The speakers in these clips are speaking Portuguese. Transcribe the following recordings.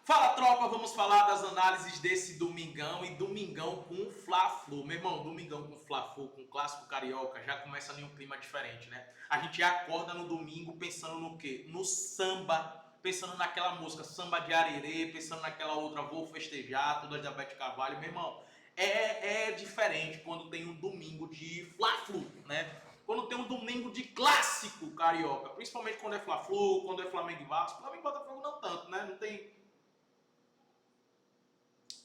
Fala, tropa, vamos falar das análises desse domingão e domingão com Fla-Flu. Meu irmão, domingão com Fla-Flu, com clássico carioca, já começa em um clima diferente, né? A gente já acorda no domingo pensando no quê? No samba, pensando naquela música Samba de Arerê, pensando naquela outra Vou Festejar, todas da Bete Carvalho. Meu irmão, é diferente quando tem um domingo de Fla-Flu, né? Quando tem um domingo de clássico carioca, principalmente quando é Fla-Flu, quando é Flamengo e Vasco. Flamengo e Botafogo não tanto, né? Não tem.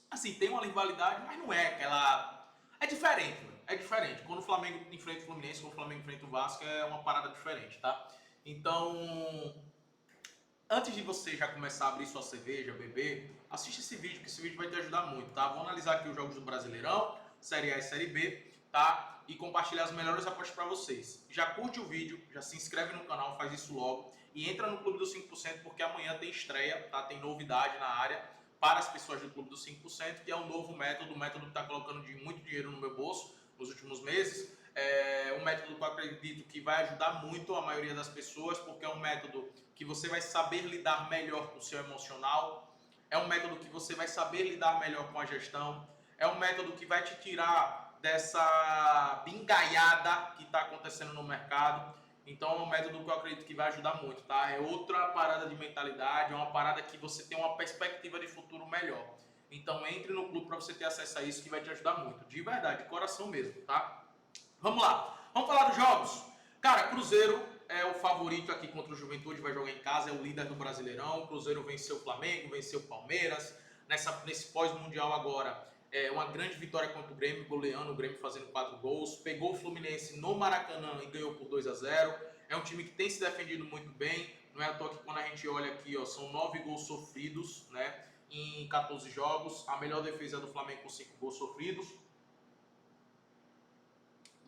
Assim, tem uma rivalidade, mas não é aquela. É diferente, mano. É diferente. Quando o Flamengo enfrenta o Fluminense, quando o Flamengo enfrenta o Vasco, é uma parada diferente, tá? Então, antes de você já começar a abrir sua cerveja, beber, assiste esse vídeo, que esse vídeo vai te ajudar muito, tá? Vou analisar aqui os jogos do Brasileirão, Série A e Série B, tá? E compartilhar as melhores apostas para vocês. Já curte o vídeo, já se inscreve no canal, faz isso logo. E entra no Clube dos 5%, porque amanhã tem estreia, tá? Tem novidade na área para as pessoas do Clube dos 5%, que é um novo método, um método que está colocando muito dinheiro no meu bolso nos últimos meses. É um método que eu acredito que vai ajudar muito a maioria das pessoas, porque é um método que você vai saber lidar melhor com o seu emocional, é um método que você vai saber lidar melhor com a gestão, é um método que vai te tirar dessa bingaiada que está acontecendo no mercado. Então é um método que eu acredito que vai ajudar muito, tá? É outra parada de mentalidade, é uma parada que você tem uma perspectiva de futuro melhor. Então entre no clube para você ter acesso a isso, que vai te ajudar muito, de verdade, de coração mesmo, tá? Vamos lá, vamos falar dos jogos. Cara, Cruzeiro é o favorito aqui contra o Juventude, vai jogar em casa, é o líder do Brasileirão. O Cruzeiro venceu o Flamengo, venceu o Palmeiras. Nesse pós-mundial agora, uma grande vitória contra o Grêmio, goleando o Grêmio fazendo 4 gols. Pegou o Fluminense no Maracanã e ganhou por 2-0. É um time que tem se defendido muito bem. Não é à toa que quando a gente olha aqui, ó, são 9 gols sofridos, né, em 14 jogos. A melhor defesa é do Flamengo com 5 gols sofridos.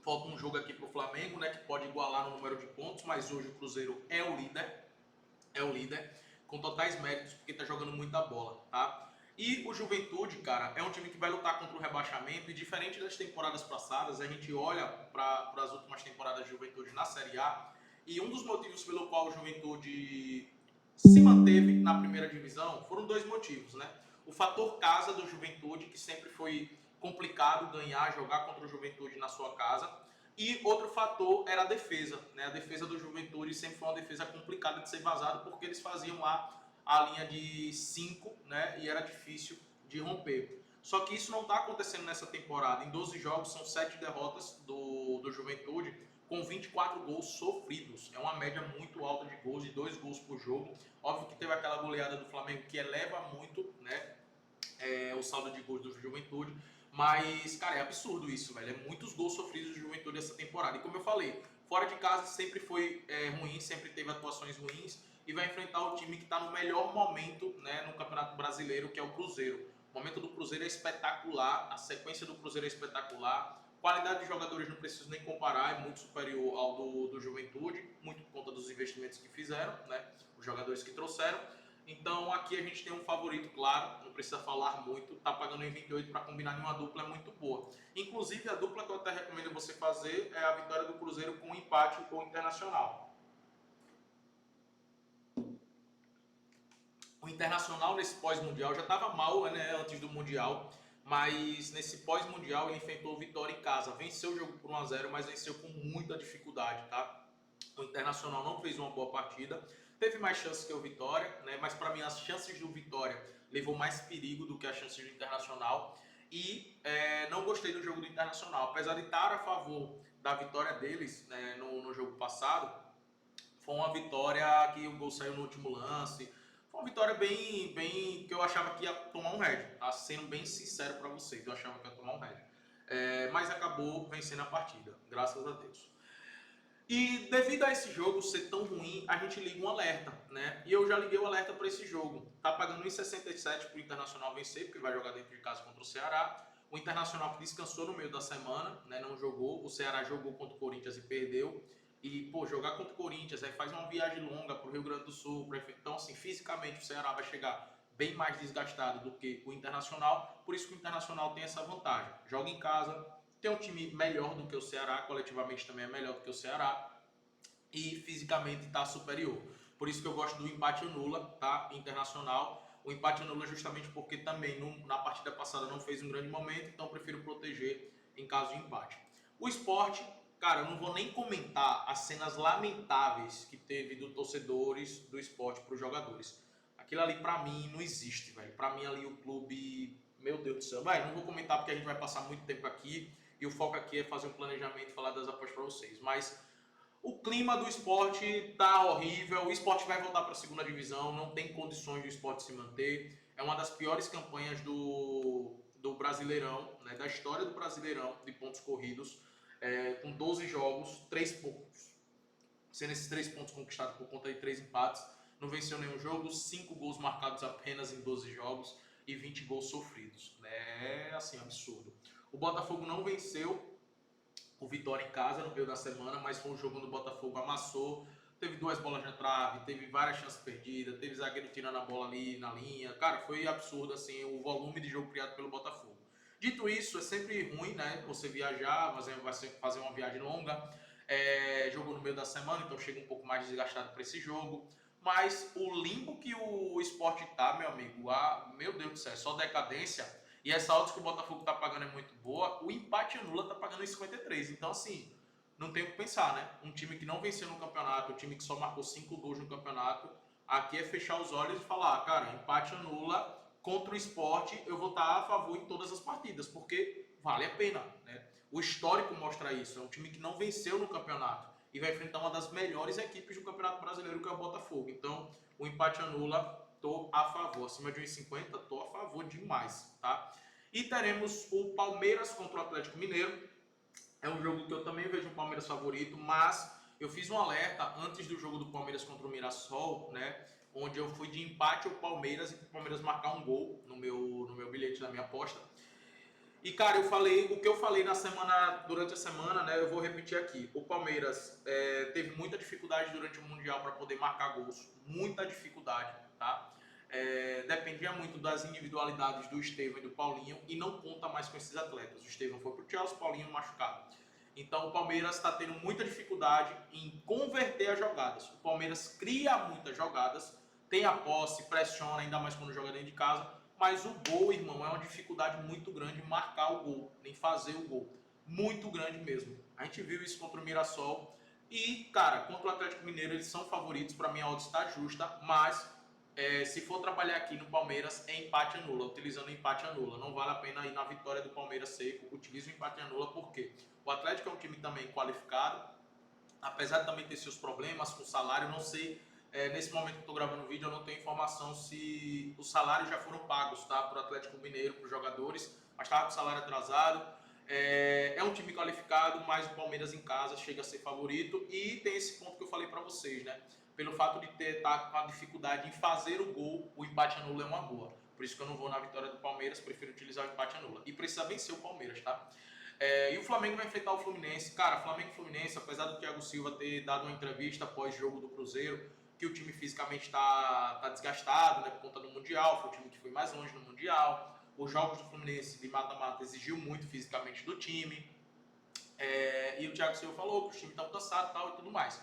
Falta um jogo aqui para o Flamengo, né, que pode igualar no número de pontos, mas hoje o Cruzeiro é o líder, com totais méritos, porque está jogando muita bola, tá? E o Juventude, cara, é um time que vai lutar contra o rebaixamento, e diferente das temporadas passadas, a gente olha para as últimas temporadas de Juventude na Série A, e um dos motivos pelo qual o Juventude se manteve na primeira divisão foram dois motivos, né? O fator casa do Juventude, que sempre foi complicado ganhar, jogar contra o Juventude na sua casa. E outro fator era a defesa, né? A defesa do Juventude sempre foi uma defesa complicada de ser vazada, porque eles faziam lá a linha de 5, né? E era difícil de romper. Só que isso não está acontecendo nessa temporada. Em 12 jogos são 7 derrotas do Juventude, com 24 gols sofridos. É uma média muito alta de gols, de 2 gols por jogo. Óbvio que teve aquela goleada do Flamengo que eleva muito, né, o saldo de gols do Juventude. Mas, cara, é absurdo isso, velho. É muitos gols sofridos do Juventude essa temporada. E como eu falei, fora de casa sempre foi ruim, sempre teve atuações ruins. E vai enfrentar o time que está no melhor momento, né, no Campeonato Brasileiro, que é o Cruzeiro. O momento do Cruzeiro é espetacular, a sequência do Cruzeiro é espetacular. Qualidade de jogadores não preciso nem comparar, é muito superior ao do Juventude, muito por conta dos investimentos que fizeram, né, os jogadores que trouxeram. Então aqui a gente tem um favorito, claro, não precisa falar muito, tá pagando em 28 para combinar em uma dupla é muito boa. Inclusive a dupla que eu até recomendo você fazer é a vitória do Cruzeiro com empate com o Internacional. O Internacional nesse pós-mundial já estava mal, né, antes do Mundial, mas nesse pós-mundial ele enfrentou o Vitória em casa, venceu o jogo por 1-0, mas venceu com muita dificuldade, tá? O Internacional não fez uma boa partida, teve mais chances que o Vitória, né? Mas para mim as chances do Vitória levou mais perigo do que as chances do Internacional. E não gostei do jogo do Internacional, apesar de estar a favor da vitória deles, né, no jogo passado. Foi uma vitória que o gol saiu no último lance. Foi uma vitória bem que eu achava que ia tomar um head, tá? Sendo bem sincero para vocês, eu achava que ia tomar um head. Mas acabou vencendo a partida, graças a Deus. E devido a esse jogo ser tão ruim, a gente liga um alerta, né? E eu já liguei o alerta para esse jogo. Tá pagando 1,67 para o Internacional vencer, porque vai jogar dentro de casa contra o Ceará. O Internacional que descansou no meio da semana, né? Não jogou. O Ceará jogou contra o Corinthians e perdeu. E, pô, jogar contra o Corinthians, aí faz uma viagem longa para o Rio Grande do Sul. Então, assim, fisicamente o Ceará vai chegar bem mais desgastado do que o Internacional. Por isso que o Internacional tem essa vantagem. Joga em casa, tem um time melhor do que o Ceará, coletivamente também é melhor do que o Ceará e fisicamente está superior. Por isso que eu gosto do empate nula, tá? Internacional. O empate anula justamente porque também na partida passada não fez um grande momento, então eu prefiro proteger em caso de empate. O Sport, cara, eu não vou nem comentar as cenas lamentáveis que teve dos torcedores do Sport para os jogadores. Aquilo ali pra mim não existe, velho. Pra mim ali o clube, meu Deus do céu. Vai, não vou comentar porque a gente vai passar muito tempo aqui e o foco aqui é fazer um planejamento e falar das apostas pra vocês. Mas o clima do esporte tá horrível, o esporte vai voltar para a segunda divisão, não tem condições do esporte se manter. É uma das piores campanhas do Brasileirão, né, da história do Brasileirão de pontos corridos, com 12 jogos, 3 pontos. Sendo esses 3 pontos conquistados por conta de 3 empates, não venceu nenhum jogo, 5 gols marcados apenas em 12 jogos e 20 gols sofridos. É assim, absurdo. O Botafogo não venceu o Vitória em casa no meio da semana, mas foi um jogo onde o Botafogo amassou, teve 2 bolas na trave, teve várias chances perdidas, teve zagueiro tirando a bola ali na linha. Cara, foi absurdo assim o volume de jogo criado pelo Botafogo. Dito isso, é sempre ruim, né? Você viajar, fazer uma viagem longa, jogo no meio da semana, então chega um pouco mais desgastado para esse jogo. Mas o limbo que o esporte tá, meu amigo, meu Deus do céu, é só decadência. E essa odds que o Botafogo tá pagando é muito boa. O empate anula tá pagando em 53. Então, assim, não tem o que pensar, né? Um time que não venceu no campeonato, um time que só marcou 5 gols no campeonato, aqui é fechar os olhos e falar, cara, empate anula contra o esporte, eu vou estar a favor em todas as partidas, porque vale a pena, né? O histórico mostra isso. É um time que não venceu no campeonato e vai enfrentar uma das melhores equipes do Campeonato Brasileiro, que é o Botafogo. Então, o empate anula, tô a favor. Acima de 1,50, tô a favor demais, tá? E teremos o Palmeiras contra o Atlético Mineiro. É um jogo que eu também vejo o Palmeiras favorito, mas eu fiz um alerta antes do jogo do Palmeiras contra o Mirassol, né? Onde eu fui de empate ao Palmeiras e para o Palmeiras marcar um gol no meu bilhete da minha aposta. E, cara, o que eu falei durante a semana, né? Eu vou repetir aqui. O Palmeiras teve muita dificuldade durante o Mundial para poder marcar gols. Muita dificuldade, tá? Dependia muito das individualidades do Estevão e do Paulinho e não conta mais com esses atletas. O Estevão foi pro Chelsea, o Paulinho machucado. Então o Palmeiras está tendo muita dificuldade em converter as jogadas. O Palmeiras cria muitas jogadas, tem a posse, pressiona, ainda mais quando joga dentro de casa, mas o gol, irmão, é uma dificuldade muito grande marcar o gol, nem fazer o gol. Muito grande mesmo. A gente viu isso contra o Mirassol e, cara, contra o Atlético Mineiro eles são favoritos, para mim a odd está justa, mas se for trabalhar aqui no Palmeiras, é empate anula, utilizando empate anula. Não vale a pena ir na vitória do Palmeiras seco, utilize o empate anula, porque o Atlético é um time também qualificado, apesar de também ter seus problemas com salário, não sei, nesse momento que estou gravando o vídeo, eu não tenho informação se os salários já foram pagos, tá, para o Atlético Mineiro, para os jogadores, mas estava com o salário atrasado. É um time qualificado, mas o Palmeiras em casa chega a ser favorito e tem esse ponto que eu falei para vocês, né? Pelo fato de estar com a dificuldade em fazer o gol, o empate anula é uma boa. Por isso que eu não vou na vitória do Palmeiras, prefiro utilizar o empate anula. E precisa vencer o Palmeiras, tá? E o Flamengo vai enfrentar o Fluminense. Cara, Flamengo e Fluminense, apesar do Thiago Silva ter dado uma entrevista após jogo do Cruzeiro, que o time fisicamente está desgastado, né, por conta do Mundial, foi o time que foi mais longe no Mundial. Os jogos do Fluminense de mata-mata exigiu muito fisicamente do time. E o Thiago Silva falou que os times estão cansados e tudo mais.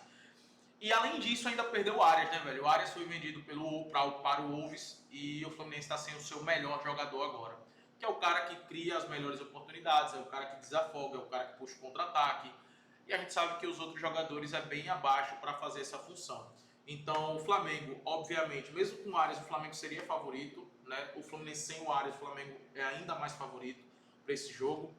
E além disso, ainda perdeu o Arias, né, velho? O Arias foi vendido para o Wolves e o Fluminense está sem o seu melhor jogador agora. Que é o cara que cria as melhores oportunidades, é o cara que desafoga, é o cara que puxa o contra-ataque. E a gente sabe que os outros jogadores é bem abaixo para fazer essa função. Então, o Flamengo, obviamente, mesmo com o Arias, o Flamengo seria favorito, né? O Fluminense sem o Arias, o Flamengo é ainda mais favorito para esse jogo.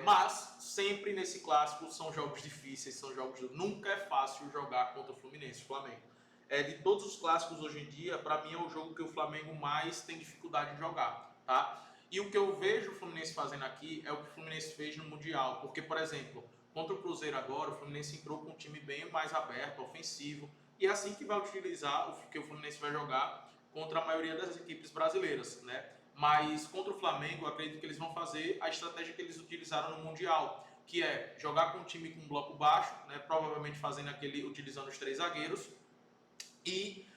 Mas sempre nesse clássico são jogos difíceis, são jogos. Nunca é fácil jogar contra o Fluminense, o Flamengo. De todos os clássicos hoje em dia, para mim é o jogo que o Flamengo mais tem dificuldade de jogar, tá? E o que eu vejo o Fluminense fazendo aqui é o que o Fluminense fez no Mundial. Porque, por exemplo, contra o Cruzeiro agora, o Fluminense entrou com um time bem mais aberto, ofensivo. E é assim que vai utilizar o que o Fluminense vai jogar contra a maioria das equipes brasileiras, né? Mas contra o Flamengo, eu acredito que eles vão fazer a estratégia que eles utilizaram no Mundial, que é jogar com um time com um bloco baixo, né, provavelmente utilizando os 3 zagueiros e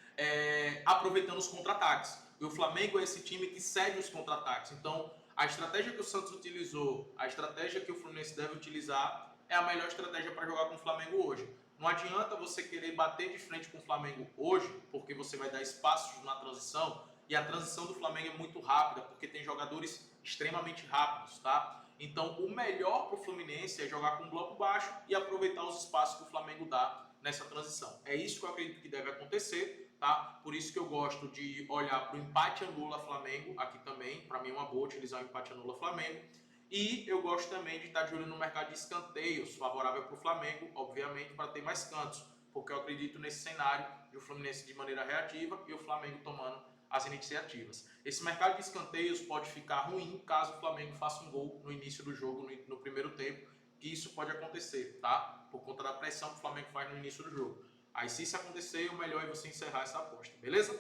aproveitando os contra-ataques. E o Flamengo é esse time que cede os contra-ataques. Então, a estratégia que o Santos utilizou, a estratégia que o Fluminense deve utilizar é a melhor estratégia para jogar com o Flamengo hoje. Não adianta você querer bater de frente com o Flamengo hoje, porque você vai dar espaços na transição. e a transição do Flamengo é muito rápida, porque tem jogadores extremamente rápidos, tá? Então, o melhor para o Fluminense é jogar com bloco baixo e aproveitar os espaços que o Flamengo dá nessa transição. É isso que eu acredito que deve acontecer, tá? Por isso que eu gosto de olhar para o empate anula-Flamengo aqui também. Para mim é uma boa utilizar o empate anula-Flamengo. E eu gosto também de estar de olho no mercado de escanteios, favorável para o Flamengo, obviamente, para ter mais cantos, porque eu acredito nesse cenário de o Fluminense de maneira reativa e o Flamengo tomando as iniciativas. Esse mercado de escanteios pode ficar ruim caso o Flamengo faça um gol no início do jogo, no primeiro tempo, que isso pode acontecer, tá? Por conta da pressão que o Flamengo faz no início do jogo. Aí, se isso acontecer, o melhor é você encerrar essa aposta, beleza?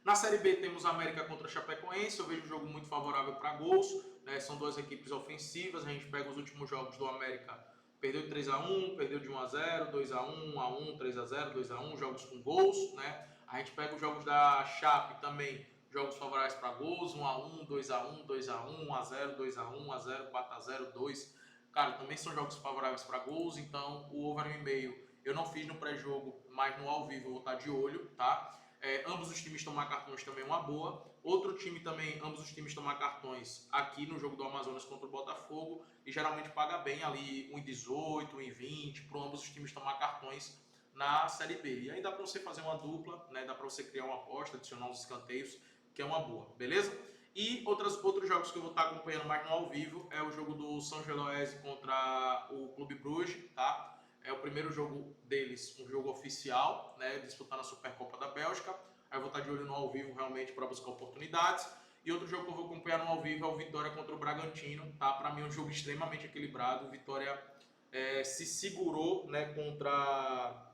Na Série B temos América contra Chapecoense, eu vejo um jogo muito favorável para gols, né? São duas equipes ofensivas, a gente pega os últimos jogos do América, perdeu de 3-1, perdeu de 1-0, 2-1, 1-1, 3-0, 2-1, jogos com gols, né? A gente pega os jogos da Chape também, jogos favoráveis para gols, 1-1, 2-1, 2-1, 1-0, 2-1, 1-0, 4-0, 2. Cara, também são jogos favoráveis para gols, então o over 1,5 eu não fiz no pré-jogo, mas no ao vivo eu vou estar de olho, tá? Ambos os times tomar cartões também é uma boa. Outro time também, ambos os times tomar cartões aqui no jogo do Amazonas contra o Botafogo e geralmente paga bem ali 1,18, 1,20 para ambos os times tomar cartões na Série B. E aí dá para você fazer uma dupla, né? Dá para você criar uma aposta, adicionar uns escanteios, que é uma boa, beleza? E outros jogos que eu vou estar acompanhando mais no ao vivo é o jogo do São Geloese contra o Clube Bruges, tá? É o primeiro jogo deles, um jogo oficial, né, disputando a Supercopa da Bélgica. Aí eu vou estar de olho no ao vivo realmente para buscar oportunidades. E outro jogo que eu vou acompanhar no ao vivo é o Vitória contra o Bragantino, tá? Para mim é um jogo extremamente equilibrado. O Vitória se segurou, né, contra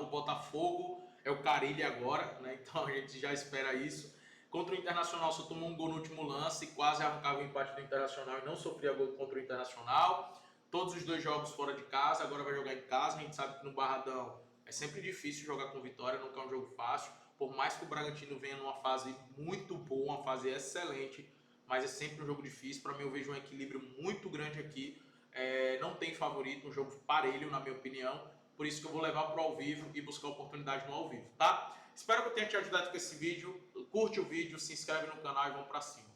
o Botafogo. É o Carille agora, né? Então a gente já espera isso. Contra o Internacional só tomou um gol no último lance, quase arrancava o empate do Internacional e não sofria gol contra o Internacional. Todos os dois jogos fora de casa, agora vai jogar em casa. A gente sabe que no Barradão é sempre difícil jogar com Vitória, nunca é um jogo fácil. Por mais que o Bragantino venha numa fase muito boa, uma fase excelente, mas é sempre um jogo difícil. Para mim, eu vejo um equilíbrio muito grande aqui. Não tem favorito, um jogo parelho, na minha opinião. Por isso que eu vou levar para o ao vivo e buscar oportunidade no ao vivo, tá? Espero que eu tenha te ajudado com esse vídeo. Curte o vídeo, se inscreve no canal e vamos para cima.